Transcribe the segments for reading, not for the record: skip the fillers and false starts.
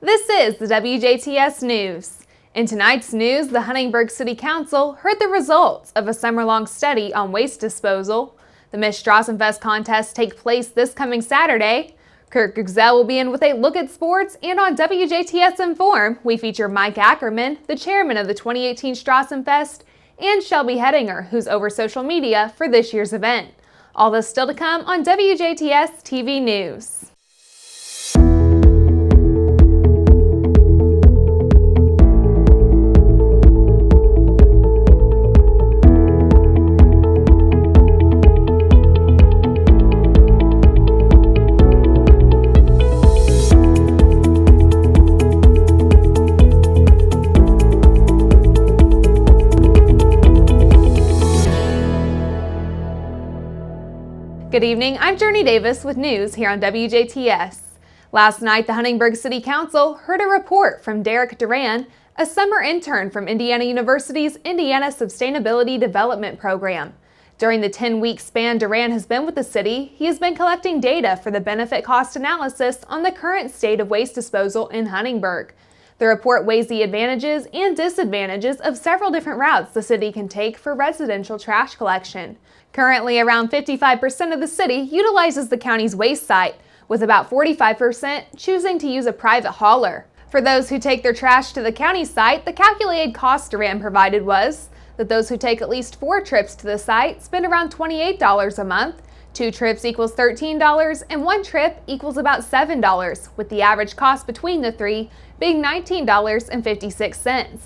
This is the WJTS News. In tonight's news, the Huntingburg City Council heard the results of a summer-long study on waste disposal. The Miss Strassenfest contest takes place this coming Saturday. Kurt Gugzel will be in with a look at sports, and on WJTS Inform, we feature Mike Ackerman, the chairman of the 2018 Strassenfest, and Shelby Hedinger, who's over social media for this year's event. All this still to come on WJTS TV News. Good evening, I'm Jurnee Davis with news here on WJTS. Last night, the Huntingburg City Council heard a report from Derek Duran, a summer intern from Indiana University's Indiana Sustainability Development Program. During the 10-week span Duran has been with the city, he has been collecting data for the benefit-cost analysis on the current state of waste disposal in Huntingburg. The report weighs the advantages and disadvantages of several different routes the city can take for residential trash collection. Currently, around 55% of the city utilizes the county's waste site, with about 45% choosing to use a private hauler. For those who take their trash to the county site, the calculated cost Duran provided was that those who take at least 4 trips to the site spend around $28 a month, 2 trips equals $13, and 1 trip equals about $7, with the average cost between the three being $19.56.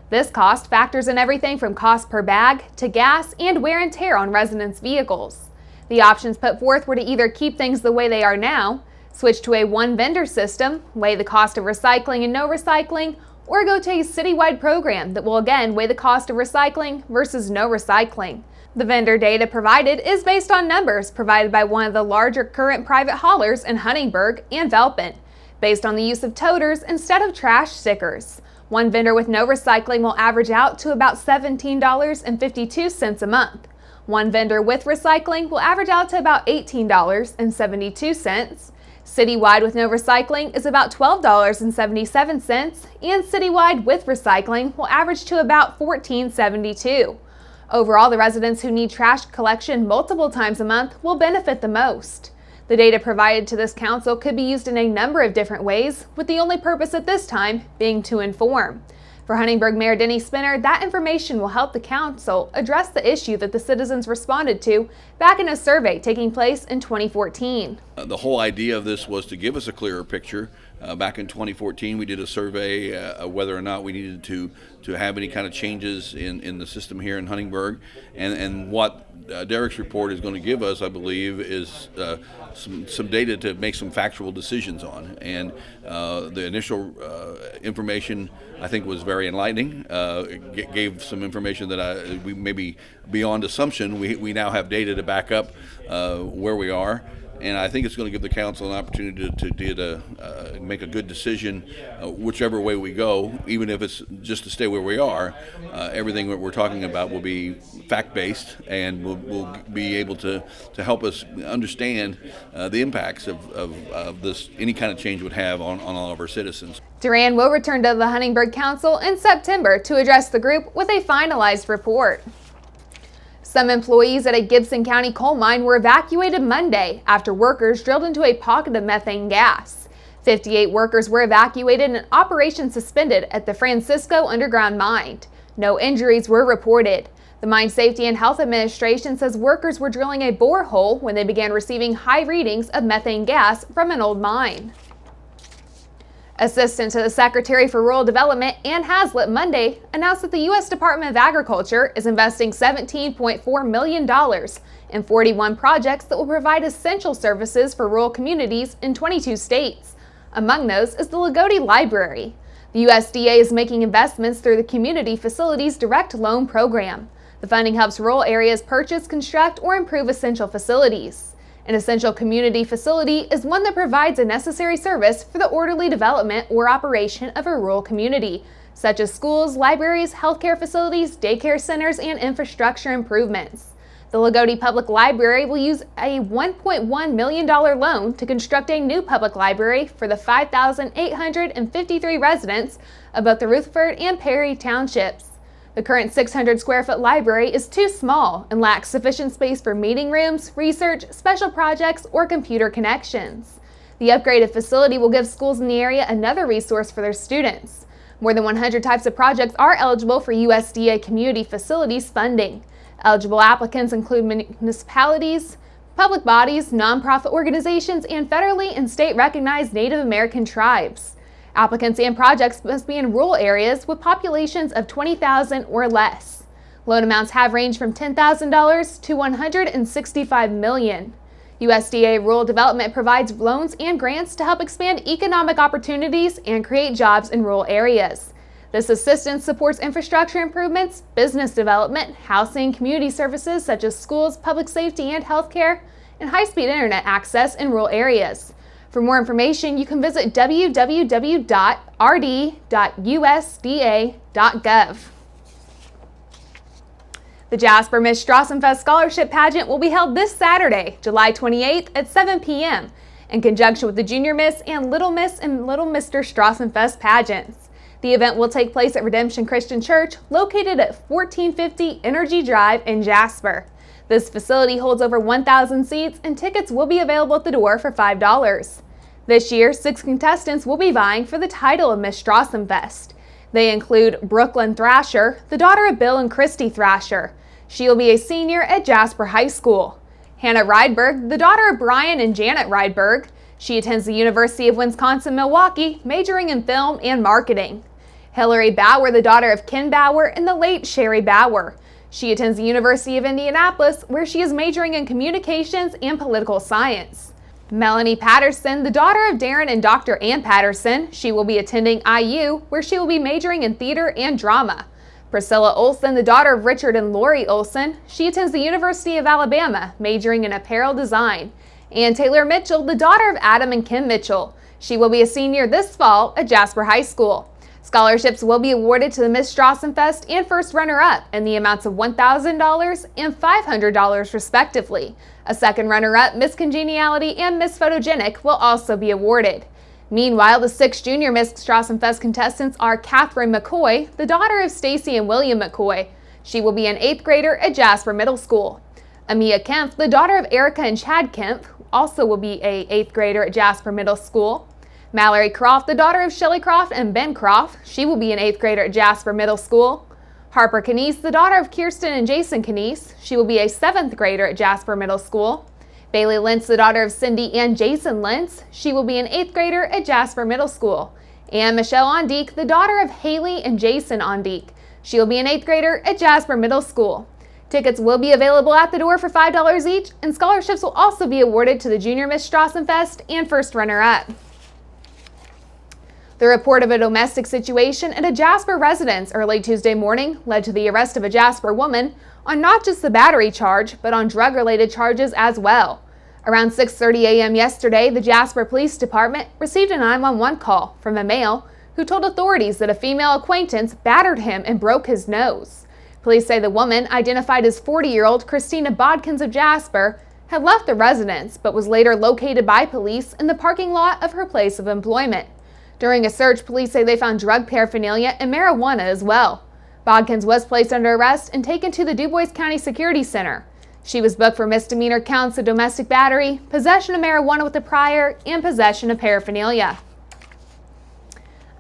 This cost factors in everything from cost per bag to gas and wear and tear on residents' vehicles. The options put forth were to either keep things the way they are now, switch to a one-vendor system, weigh the cost of recycling and no recycling, or go to a citywide program that will again weigh the cost of recycling versus no recycling. The vendor data provided is based on numbers provided by one of the larger current private haulers in Huntingburg and Velpin, based on the use of toters instead of trash stickers. One vendor with no recycling will average out to about $17.52 a month. One vendor with recycling will average out to about $18.72. Citywide with no recycling is about $12.77, and citywide with recycling will average to about $14.72. Overall, the residents who need trash collection multiple times a month will benefit the most. The data provided to this council could be used in a number of different ways, with the only purpose at this time being to inform. For Huntingburg Mayor Denny Spinner, that information will help the council address the issue that the citizens responded to back in a survey taking place in 2014. The whole idea of this was to give us a clearer picture. Back in 2014, we did a survey whether or not we needed to have any kind of changes in the system here in Huntingburg, and what Derek's report is going to give us, I believe, is some data to make some factual decisions on. And the initial information, I think, was very enlightening. It gave some information that we maybe beyond assumption. We now have data to back up where we are. And I think it's going to give the council an opportunity to make a good decision whichever way we go, even if it's just to stay where we are. Everything that we're talking about will be fact-based and will be able to help us understand the impacts of this, any kind of change would have on all of our citizens. Duran will return to the Huntingburg Council in September to address the group with a finalized report. Some employees at a Gibson County coal mine were evacuated Monday after workers drilled into a pocket of methane gas. 58 workers were evacuated and operation suspended at the Francisco underground mine. No injuries were reported. The Mine Safety and Health Administration says workers were drilling a borehole when they began receiving high readings of methane gas from an old mine. Assistant to the Secretary for Rural Development, Ann Haslett, Monday announced that the U.S. Department of Agriculture is investing $17.4 million in 41 projects that will provide essential services for rural communities in 22 states. Among those is the Lagodi Library. The USDA is making investments through the Community Facilities Direct Loan Program. The funding helps rural areas purchase, construct, or improve essential facilities. An essential community facility is one that provides a necessary service for the orderly development or operation of a rural community, such as schools, libraries, healthcare facilities, daycare centers, and infrastructure improvements. The The Lagodi Public Library will use a $1.1 million loan to construct a new public library for the 5,853 residents of both the Rutherford and Perry townships. The current 600 square foot library is too small and lacks sufficient space for meeting rooms, research, special projects, or computer connections. The upgraded facility will give schools in the area another resource for their students. More than 100 types of projects are eligible for USDA Community Facilities funding. Eligible applicants include municipalities, public bodies, nonprofit organizations, and federally and state recognized Native American tribes. Applicants and projects must be in rural areas with populations of 20,000 or less. Loan amounts have ranged from $10,000 to $165 million. USDA Rural Development provides loans and grants to help expand economic opportunities and create jobs in rural areas. This assistance supports infrastructure improvements, business development, housing, community services such as schools, public safety and healthcare, and high-speed internet access in rural areas. For more information, you can visit www.rd.usda.gov. The Jasper Miss Strassenfest Scholarship Pageant will be held this Saturday, July 28th at 7 p.m. in conjunction with the Junior Miss and Little Miss and Little Mr. Strassenfest pageants. The event will take place at Redemption Christian Church, located at 1450 Energy Drive in Jasper. This facility holds over 1,000 seats and tickets will be available at the door for $5. This year, 6 contestants will be vying for the title of Miss Strassenfest. They include Brooklyn Thrasher, the daughter of Bill and Christy Thrasher. She will be a senior at Jasper High School. Hannah Rydberg, the daughter of Brian and Janet Rydberg. She attends the University of Wisconsin-Milwaukee, majoring in film and marketing. Hillary Bauer, the daughter of Ken Bauer and the late Sherry Bauer. She attends the University of Indianapolis, where she is majoring in communications and political science. Melanie Patterson, the daughter of Darren and Dr. Ann Patterson. She will be attending IU, where she will be majoring in theater and drama. Priscilla Olson, the daughter of Richard and Lori Olson. She attends the University of Alabama, majoring in apparel design. And Taylor Mitchell, the daughter of Adam and Kim Mitchell. She will be a senior this fall at Jasper High School. Scholarships will be awarded to the Miss Strassenfest and first runner-up in the amounts of $1,000 and $500 respectively. A second runner-up, Miss Congeniality and Miss Photogenic, will also be awarded. Meanwhile, the 6 junior Miss Strassenfest contestants are Catherine McCoy, the daughter of Stacy and William McCoy. She will be an 8th grader at Jasper Middle School. Amia Kempf, the daughter of Erica and Chad Kempf, also will be a 8th grader at Jasper Middle School. Mallory Croft, the daughter of Shelley Croft and Ben Croft. She will be an 8th grader at Jasper Middle School. Harper Canese, the daughter of Kirsten and Jason Canese. She will be a 7th grader at Jasper Middle School. Bailey Lentz, the daughter of Cindy and Jason Lentz. She will be an 8th grader at Jasper Middle School. And Michelle Ondiek, the daughter of Haley and Jason Ondiek. She will be an 8th grader at Jasper Middle School. Tickets will be available at the door for $5 each, and scholarships will also be awarded to the Junior Miss Strassenfest and first runner-up. The report of a domestic situation at a Jasper residence early Tuesday morning led to the arrest of a Jasper woman on not just the battery charge, but on drug-related charges as well. Around 6:30 a.m. yesterday, the Jasper Police Department received a 911 call from a male who told authorities that a female acquaintance battered him and broke his nose. Police say the woman, identified as 40-year-old Christina Bodkins of Jasper, had left the residence but was later located by police in the parking lot of her place of employment. During a search, police say they found drug paraphernalia and marijuana as well. Bodkins was placed under arrest and taken to the DuBois County Security Center. She was booked for misdemeanor counts of domestic battery, possession of marijuana with a prior, and possession of paraphernalia.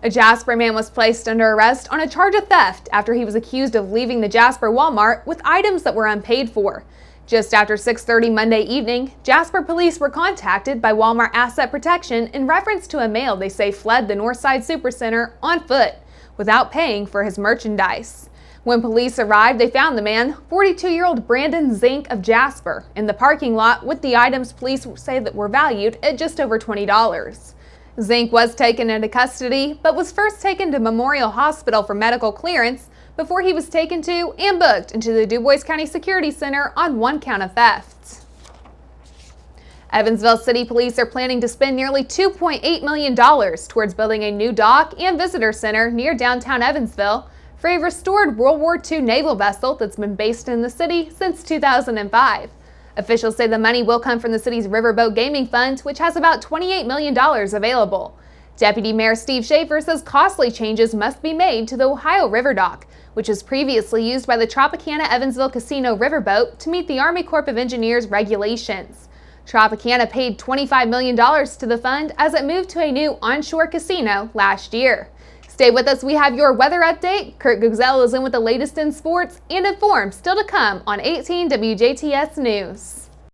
A Jasper man was placed under arrest on a charge of theft after he was accused of leaving the Jasper Walmart with items that were unpaid for. Just after 6:30 Monday evening, Jasper police were contacted by Walmart Asset Protection in reference to a male they say fled the Northside Supercenter on foot without paying for his merchandise. When police arrived, they found the man, 42-year-old Brandon Zink of Jasper, in the parking lot with the items police say that were valued at just over $20. Zink was taken into custody, but was first taken to Memorial Hospital for medical clearance before he was taken to and booked into the DuBois County Security Center on 1 count of theft. Evansville City Police are planning to spend nearly $2.8 million towards building a new dock and visitor center near downtown Evansville for a restored World War II naval vessel that's been based in the city since 2005. Officials say the money will come from the city's Riverboat Gaming Fund, which has about $28 million available. Deputy Mayor Steve Schaefer says costly changes must be made to the Ohio River Dock, which was previously used by the Tropicana Evansville Casino Riverboat to meet the Army Corps of Engineers regulations. Tropicana paid $25 million to the fund as it moved to a new onshore casino last year. Stay with us, we have your weather update. Kurt Guxell is in with the latest in sports and informed still to come on 18 WJTS News.